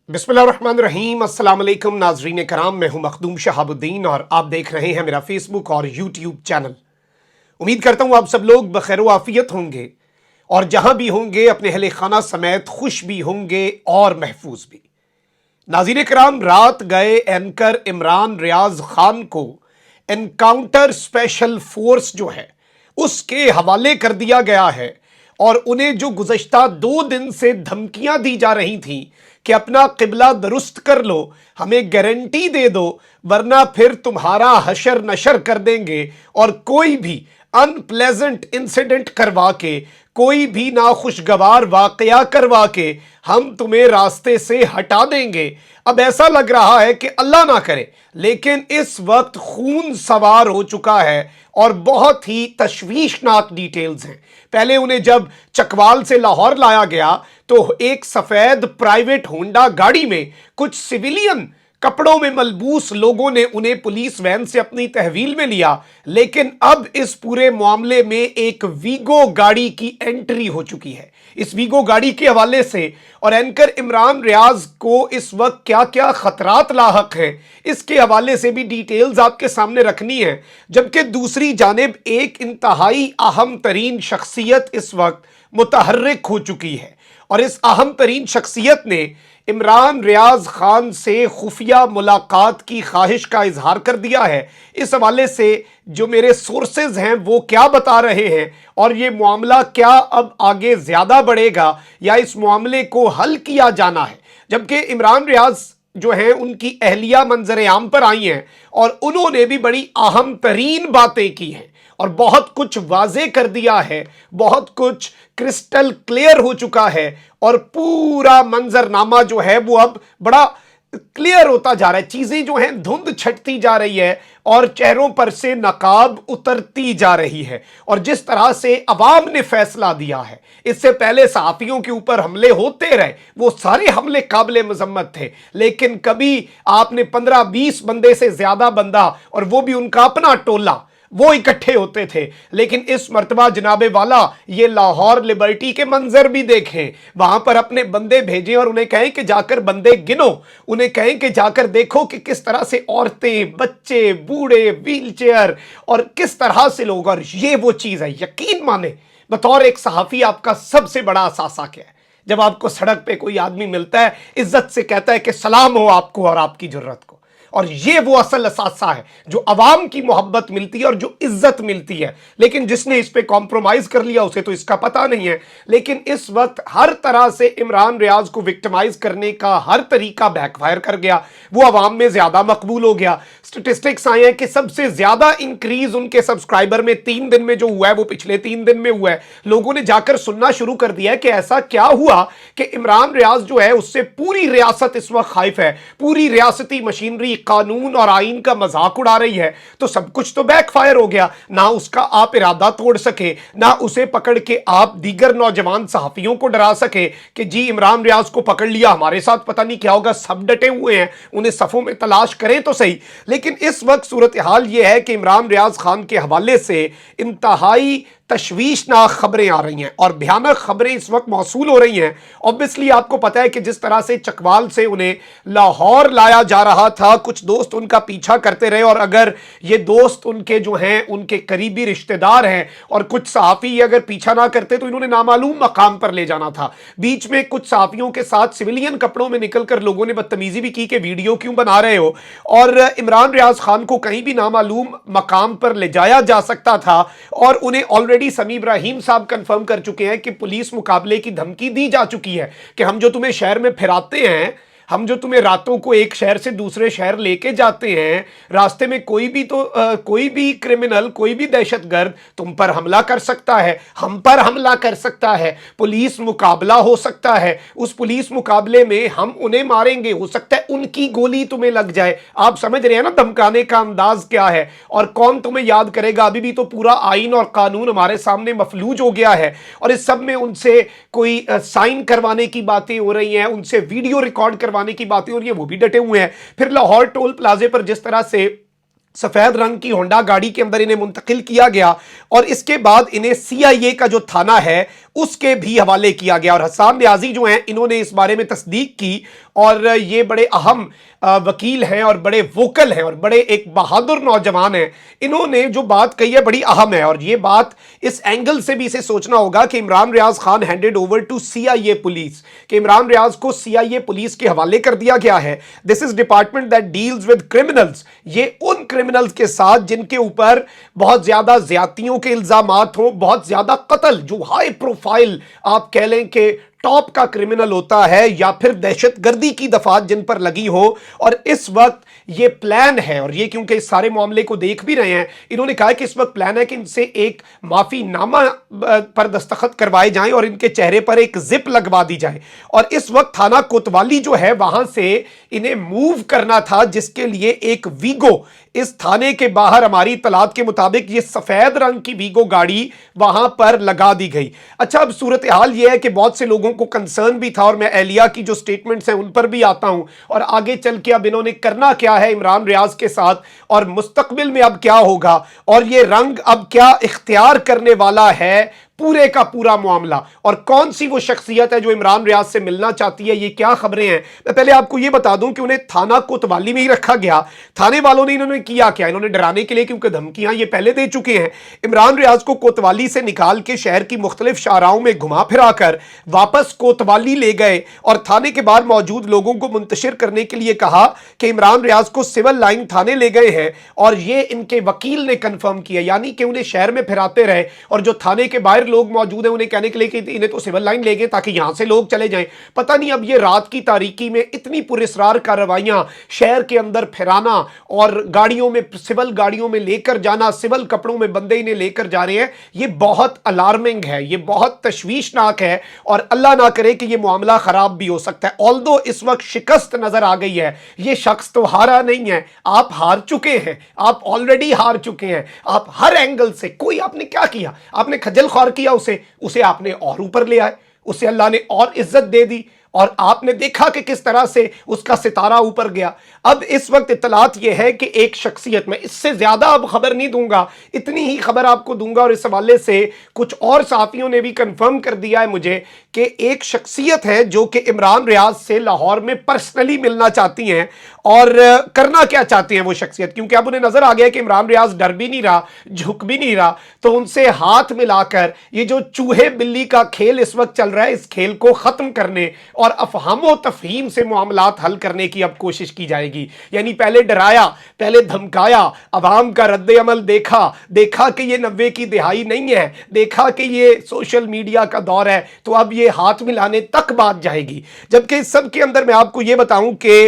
बिस्मिल्लाहिर्रहमानिर्रहीम। अस्सलाम वालेकुम नाजरीन कराम, मैं हूं मखदूम शहाबुद्दीन और आप देख रहे हैं मेरा फेसबुक और यूट्यूब चैनल। उम्मीद करता हूं आप सब लोग बखैर व आफियत होंगे और जहां भी होंगे अपने अहले खाना समेत खुश भी होंगे और महफूज भी। नाज़रीन कराम, रात गए एंकर इमरान रियाज खान को एनकाउंटर स्पेशल फोर्स जो है उसके हवाले कर दिया गया है और उन्हें जो गुज़श्ता 2 दिन से धमकियां दी जा रही थी कि अपना किबला दुरुस्त कर लो, हमें गारंटी दे दो, वरना फिर तुम्हारा हशर नशर कर देंगे और कोई भी अनप्लेजेंट इंसिडेंट करवा के, कोई भी नाखुशगवार वाकया करवा के हम तुम्हें रास्ते से हटा देंगे। अब ऐसा लग रहा है कि अल्लाह ना करे, लेकिन इस वक्त खून सवार हो चुका है और बहुत ही तशवीशनाक डिटेल्स हैं। पहले उन्हें जब चकवाल से लाहौर लाया गया तो एक सफेद प्राइवेट होंडा गाड़ी में कुछ सिविलियन कपड़ों में मलबूस लोगों ने उन्हें पुलिस वैन से अपनी तहवील में लिया, लेकिन अब इस पूरे मामले में एक वीगो गाड़ी की एंट्री हो चुकी है। इस वीगो गाड़ी के हवाले से और एंकर इमरान रियाज को इस वक्त क्या क्या खतरात लाहक हैं, इसके हवाले से भी डिटेल्स आपके सामने रखनी है। जबकि दूसरी जानिब एक इंतहाई अहम तरीन शख्सियत इस वक्त मुतहर्रिक हो चुकी है और इस अहम तरीन शख्सियत ने इमरान रियाज खान से खुफिया मुलाकात की ख्वाहिश का इजहार कर दिया है। इस हवाले से जो मेरे सोर्सेज हैं वो क्या बता रहे हैं और ये मामला क्या अब आगे ज़्यादा बढ़ेगा या इस मामले को हल किया जाना है। जबकि इमरान रियाज जो हैं उनकी अहलिया मंजर आम पर आई हैं और उन्होंने भी बड़ी अहम तरीन बातें की हैं और बहुत कुछ वाजे कर दिया है, बहुत कुछ क्रिस्टल क्लियर हो चुका है और पूरा मंजरनामा जो है वो अब बड़ा क्लियर होता जा रहा है। चीजें जो हैं धुंध छटती जा रही है और चेहरों पर से नकाब उतरती जा रही है। और जिस तरह से अवाम ने फैसला दिया है, इससे पहले सहाफियों के ऊपर हमले होते रहे, वो सारे हमले काबिल मजम्मत थे, लेकिन कभी आपने 15-20 बंदे से ज्यादा बंदा और वो भी उनका अपना टोला वो इकट्ठे होते थे। लेकिन इस मर्तबा जनाबे वाला ये लाहौर लिबर्टी के मंजर भी देखें, वहां पर अपने बंदे भेजें और उन्हें कहें कि जाकर बंदे गिनो, उन्हें कहें कि जाकर देखो कि किस तरह से औरतें, बच्चे, बूढ़े, व्हीलचेयर और किस तरह से लोग। और ये वो चीज है, यकीन माने बतौर एक सहाफी आपका सबसे बड़ा असासा क्या है, जब आपको सड़क पे कोई आदमी मिलता है, इज्जत से कहता है कि सलाम हो आपको और आपकी जुर्रत को। और ये वो असल असासा है जो अवाम की मोहब्बत मिलती है और जो इज्जत मिलती है। लेकिन जिसने इस पे कॉम्प्रोमाइज कर लिया उसे तो इसका पता नहीं है। लेकिन इस वक्त हर तरह से इमरान रियाज को विक्टिमाइज करने का हर तरीका बैकफायर कर गया, वो अवाम में ज्यादा मकबूल हो गया। स्टेटिस्टिक्स आए हैं कि सबसे ज्यादा इंक्रीज उनके सब्सक्राइबर में 3 दिन में जो हुआ है वो पिछले 3 दिन में हुआ है। लोगों ने जाकर सुनना शुरू कर दिया है कि ऐसा क्या हुआ कि इमरान रियाज जो है उससे पूरी रियासत इस वक्त खाइफ है, पूरी रियासती मशीनरी कानून और आइन का मजाक उड़ा रही है। तो सब कुछ तो बैकफायर हो गया, ना उसका आप इरादा तोड़ सके, ना उसे पकड़ के आप दीगर नौजवान सहाफियों को डरा सके कि जी इमरान रियाज को पकड़ लिया, हमारे साथ पता नहीं क्या होगा। सब डटे हुए हैं, उन्हें सफों में तलाश करें तो सही। लेकिन इस वक्त सूरत हाल यह है कि इमरान रियाज खान के हवाले से इंतहाई तशवीशनाक खबरें आ रही हैं और भयानक खबरें इस वक्त मौसूल हो रही हैं। ऑब्वियसली आपको पता है कि जिस तरह से चकवाल से उन्हें लाहौर लाया जा रहा था, कुछ दोस्त उनका पीछा करते रहे और अगर ये दोस्त उनके जो हैं उनके करीबी रिश्तेदार हैं और कुछ सहाफ़ी अगर पीछा ना करते तो इन्होंने नामालूम मकाम पर ले जाना था। बीच में कुछ सहाफ़ियों के साथ सिविलियन कपड़ों में निकलकर लोगों ने बदतमीजी भी की कि वीडियो क्यों बना रहे हो, और इमरान रियाज खान को कहीं भी नामालूम मकाम पर ले जाया जा सकता था। और उन्हें ऑलरेडी समी इब्राहिम साहब कंफर्म कर चुके हैं कि पुलिस मुकाबले की धमकी दी जा चुकी है कि हम जो तुम्हें शहर में फिराते हैं, हम जो तुम्हें रातों को एक शहर से दूसरे शहर लेके जाते हैं, रास्ते में कोई भी क्रिमिनल, कोई भी दहशतगर्द तुम पर हमला कर सकता है, हम पर हमला कर सकता है, पुलिस मुकाबला हो सकता है। उस पुलिस मुकाबले में हम उन्हें मारेंगे, हो सकता है उनकी गोली तुम्हें लग जाए। आप समझ रहे हैं ना धमकाने का अंदाज क्या है, और कौन तुम्हें याद करेगा। अभी भी तो पूरा आइन और कानून हमारे सामने मफलूज हो गया है और इस सब में उनसे कोई साइन करवाने की बातें हो रही हैं, उनसे वीडियो रिकॉर्ड करवाने की बातें हो रही है, वो भी डटे हुए हैं। फिर लाहौर टोल प्लाजे पर जिस तरह से सफेद रंग की होंडा गाड़ी के अंदर इन्हें मुंतकिल किया गया और इसके बाद इन्हें CIA का जो थाना है उसके भी हवाले किया गया। और हसन न्याजी जो हैं इन्होंने इस बारे में तस्दीक की और ये बड़े अहम वकील हैं और बड़े वोकल हैं और बड़े एक बहादुर नौजवान हैं। इन्होंने जो बात कही है बड़ी अहम है और ये बात इस एंगल से भी इसे सोचना होगा कि Imran Riaz Khan handed over to CIA police, कि इमरान रियाज को CIA पुलिस के हवाले कर दिया गया है। This is department that deals with criminals, ये उन क्रिमिनल्स के साथ जिनके ऊपर बहुत ज्यादा ज्यादतियों के इल्जामात हो, बहुत ज्यादा कत्ल, जो हाई प्रोफाइल आप कह लें कि टॉप का क्रिमिनल होता है, या फिर दहशतगर्दी की दफात जिन पर लगी हो। और इस वक्त ये प्लान है, और ये क्योंकि इस सारे मामले को देख भी रहे हैं, इन्होंने कहा कि इस वक्त प्लान है कि इनसे एक माफी नामा पर दस्तखत करवाए जाएं और इनके चेहरे पर एक जिप लगवा दी जाए। और इस वक्त थाना कोतवाली जो है वहां से इन्हें मूव करना था, जिसके लिए एक वीगो इस थाने के बाहर हमारी इत्तलात के मुताबिक ये सफेद रंग की वीगो गाड़ी वहां पर लगा दी गई। अच्छा, अब सूरत हाल ये है कि बहुत से लोगों को कंसर्न भी था और मैं एहलिया की जो स्टेटमेंट्स हैं उन पर भी आता हूं और आगे चल के अब इन्होंने करना क्या है इमरान रियाज के साथ और मुस्तकबिल में अब क्या होगा और ये रंग अब क्या इख्तियार करने वाला है पूरे का पूरा मामला, और कौन सी वो शख्सियत है जो इमरान रियाज से मिलना चाहती है, ये क्या खबरें हैं। मैं पहले आपको ये बता दूं कि उन्हें थाना कोतवाली में ही रखा गया। थाने वालों ने इन्होंने किया क्या, इन्होंने डराने के लिए, क्योंकि धमकियां ये पहले दे चुके हैं, इमरान रियाज को कोतवाली से निकाल के शहर की मुख्तलिफ शाहराहों में घुमा फिरा कर वापस कोतवाली ले गए और थाने के बाहर मौजूद लोगों को मुंतशिर करने के लिए कहा कि इमरान रियाज को सिविल लाइन थाने ले गए हैं। और ये इनके वकील ने कंफर्म किया, यानी कि उन्हें शहर में फिराते रहे और जो थाने के बाहर लोग मौजूद हैं उन्हें कहने के लिए कि इन्हें तो सिविल लाइन ले गए ताकि यहां से लोग चले जाएं। पता नहीं अब ये रात की तारीकी में इतनी पुरस्रार कार्रवाइयां शहर के अंदर फिराना और गाड़ियों में, सिविल गाड़ियों में लेकर जाना, सिविल कपड़ों में बंदे इन्हें लेकर जा रहे हैं, ये बहुत अलार्मिंग है, ये बहुत तशवीशनाक है और अल्लाह ना करे कि ये मामला खराब भी हो सकता है। ऑल्दो इस वक्त शिकस्त नजर आ गई है, ये शख्स तो हारा नहीं है, आप हार चुके हैं, आप ऑलरेडी हार चुके हैं। आप हर एंगल से, कोई आपने क्या किया, आपने खजल ख्वार किया उसे आपने और ऊपर ले आए, उसे अल्लाह ने और इज्जत दे दी और आपने देखा कि किस तरह से उसका सितारा ऊपर गया। अब इस वक्त इत्तलात यह है कि एक शख्सियत, मैं इससे ज्यादा अब खबर नहीं दूंगा, इतनी ही खबर आपको दूंगा और इस हवाले से कुछ और साथियों ने भी कंफर्म कर दिया है मुझे कि एक शख्सियत है जो कि इमरान रियाज से लाहौर में पर्सनली मिलना चाहती हैं। और करना क्या चाहती हैं वो शख्सियत, क्योंकि अब उन्हें नजर आ गया कि इमरान रियाज डर भी नहीं रहा, झुक भी नहीं रहा, तो उनसे हाथ मिलाकर ये जो चूहे बिल्ली का खेल इस वक्त चल रहा है, इस खेल को खत्म करने और अफहाम व तफहीम से मामलात हल करने की अब कोशिश की जाएगी। यानी पहले डराया, पहले धमकाया, अवाम का रद्द अमल देखा कि ये 90 की दिहाई नहीं है, देखा कि ये सोशल मीडिया का दौर है, तो अब ये हाथ मिलाने तक बात जाएगी। जबकि इस सब के अंदर मैं आपको ये बताऊं कि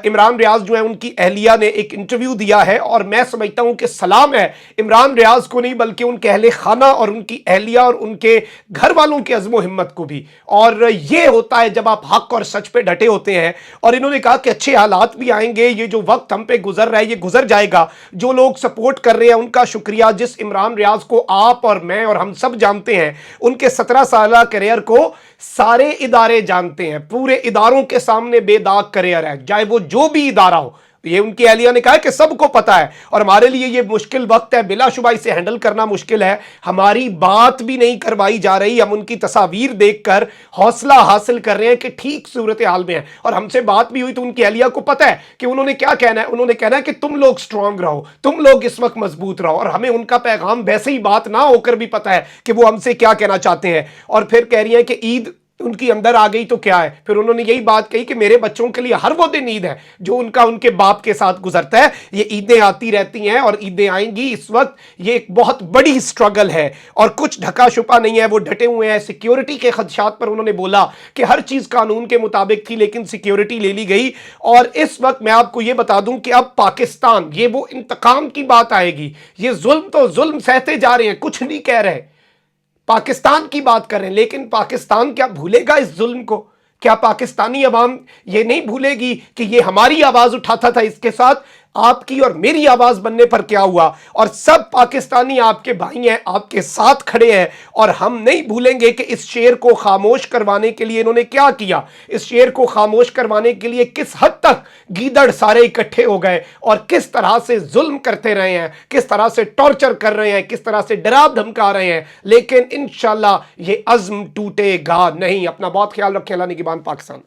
इमरान रियाज जो है उनकी अहलिया ने एक इंटरव्यू दिया है और मैं समझता हूं कि सलाम है इमरान रियाज को नहीं बल्कि उनके अहले खाना और उनकी अहलिया और उनके घर वालों की अज़्म हिम्मत को भी। और ये होता है जब आप हक और सच पे डटे होते हैं। और इन्होंने कहा कि अच्छे हालात भी आएंगे, ये जो वक्त हम पे गुजर रहा है ये गुजर जाएगा। जो लोग सपोर्ट कर रहे हैं उनका शुक्रिया, जिस इमरान रियाज को आप और मैं और हम सब जानते हैं, उनके 17 साल करियर को सारे इदारे जानते हैं, पूरे इदारों के सामने बेदाग करियर है, चाहे वो जो भी इदारा हो। ये उनकी अहलिया ने कहा कि सबको पता है और हमारे लिए ये मुश्किल वक्त है, बिलाशुबा इसे हैंडल करना मुश्किल है। हमारी बात भी नहीं करवाई जा रही, हम उनकी तस्वीर देखकर हौसला हासिल कर रहे हैं कि ठीक सूरत हाल में है। और हमसे बात भी हुई तो उनकी अहलिया को पता है कि उन्होंने क्या कहना है, उन्होंने कहना है कि तुम लोग स्ट्रांग रहो, तुम लोग इस वक्त मजबूत रहो। और हमें उनका पैगाम वैसे ही बात ना होकर भी पता है कि वो हमसे क्या कहना चाहते हैं। और फिर कह रही है कि ईद उनकी अंदर आ गई तो क्या है, फिर उन्होंने यही बात कही कि मेरे बच्चों के लिए हर वो दिन ईद है जो उनका उनके बाप के साथ गुजरता है। ये ईदें आती रहती हैं और ईदें आएंगी। इस वक्त ये एक बहुत बड़ी स्ट्रगल है और कुछ ढका छुपा नहीं है, वो डटे हुए हैं। सिक्योरिटी के खदशात पर उन्होंने बोला कि हर चीज कानून के मुताबिक थी लेकिन सिक्योरिटी ले ली गई। और इस वक्त मैं आपको ये बता दूं कि अब पाकिस्तान, ये वो इंतकाम की बात आएगी। ये जुल्म तो जुल्म सहते जा रहे हैं, कुछ नहीं कह रहे, पाकिस्तान की बात कर रहे हैं, लेकिन पाकिस्तान क्या भूलेगा इस जुल्म को? क्या पाकिस्तानी अवाम ये नहीं भूलेगी कि ये हमारी आवाज उठाता था इसके साथ? آپ کی اور میری آواز بننے پر کیا ہوا، اور سب پاکستانی آپ کے بھائی ہیں، آپ کے ساتھ کھڑے ہیں، اور ہم نہیں بھولیں گے کہ اس شعر کو خاموش کروانے کے لیے انہوں نے کیا کیا، اس شعر کو خاموش کروانے کے لیے کس حد تک گیدڑ سارے اکٹھے ہو گئے اور کس طرح سے ظلم کرتے رہے ہیں، کس طرح سے ٹارچر کر رہے ہیں، کس طرح سے ڈرا دھمکا رہے ہیں، لیکن انشاءاللہ یہ عزم ٹوٹے گا نہیں۔ اپنا بہت خیال رکھیں۔ اللہ نگہبان پاکستان۔